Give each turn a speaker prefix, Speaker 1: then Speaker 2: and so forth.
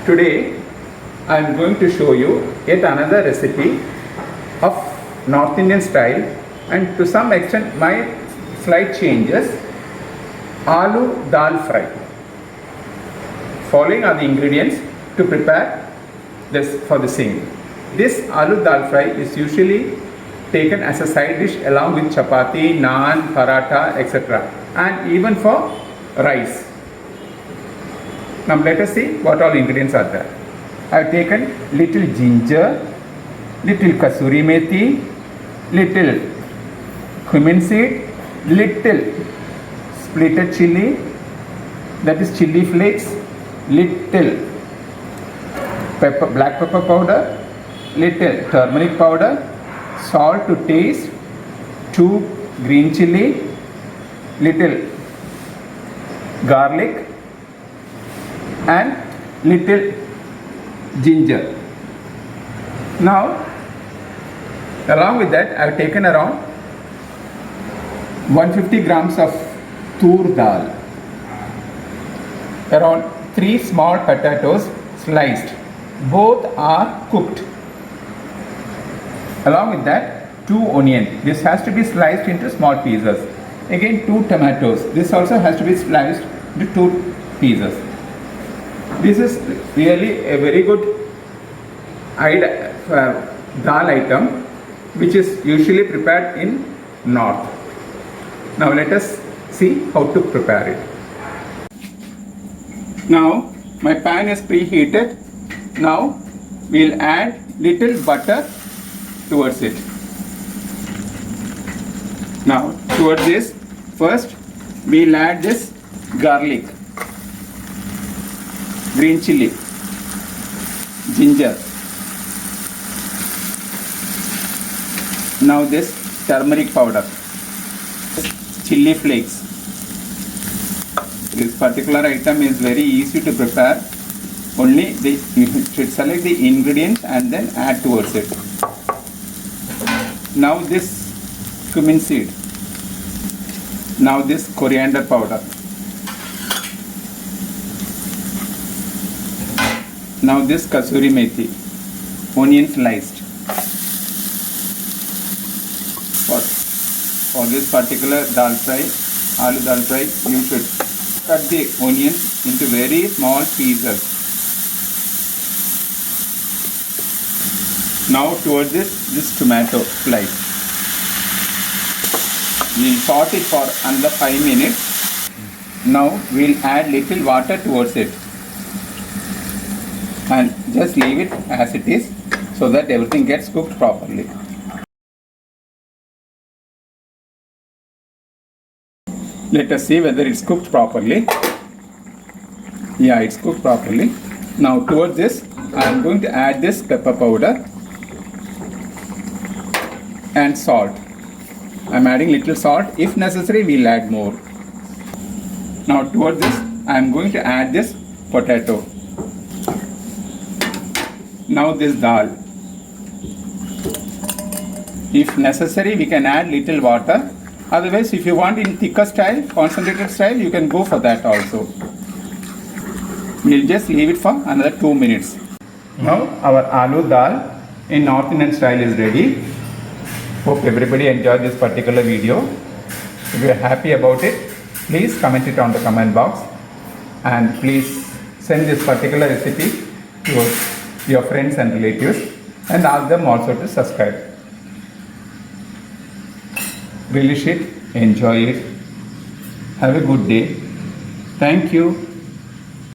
Speaker 1: Today I am going to show you yet another recipe of North Indian style, and to some extent my slight changes. Aloo dal fry. Following are the ingredients to prepare this for the same. This aloo dal fry is usually taken as a side dish along with chapati, naan, paratha, etc. and even for rice. Now let us see what all ingredients are there. I have taken little ginger, little kasuri methi, little cumin seed, little splitted chili, that is chili flakes, little black pepper powder, little turmeric powder, salt to taste, 2 green chili, little garlic and little ginger. Now along with that I have taken around 150 grams of tur dal, around 3 small potatoes sliced, both are cooked. Along with that 2 onion, this has to be sliced into small pieces. Again 2 tomatoes, this also has to be sliced into 2 pieces. This is really a very good dal item which is usually prepared in north. Now let us see how to prepare it. Now my pan is preheated. Now we will add little butter towards it. Now towards this, first we will add this garlic, green chili, ginger. Now this turmeric powder, chili flakes. This particular item is very easy to prepare. Only you should select the ingredients and then add towards it. Now this cumin seed. Now this coriander powder. Now this kasuri methi, onion sliced. For this particular dal fry, aloo dal fry, you should cut the onions into very small pieces. Now towards this tomato slice. We will saute it for another 5 minutes. Now we will add little water towards it and just leave it as it is so that everything gets cooked properly. Let us see whether it's cooked properly. Yeah, it's cooked properly. Now towards this I am going to add this pepper powder and salt. I am adding little salt. If necessary we will add more. Now towards this I am going to add this potato. Now this dal. If necessary we can add little water. Otherwise if you want in thicker style, concentrated style, you can go for that also. We will just leave it for another 2 minutes. Now our aloo dal in North Indian style is ready. Hope everybody enjoyed this particular video. If you are happy about it, please comment it on the comment box and please send this particular recipe to your friends and relatives and ask them also to subscribe. Relish it, enjoy it. Have a good day. Thank you.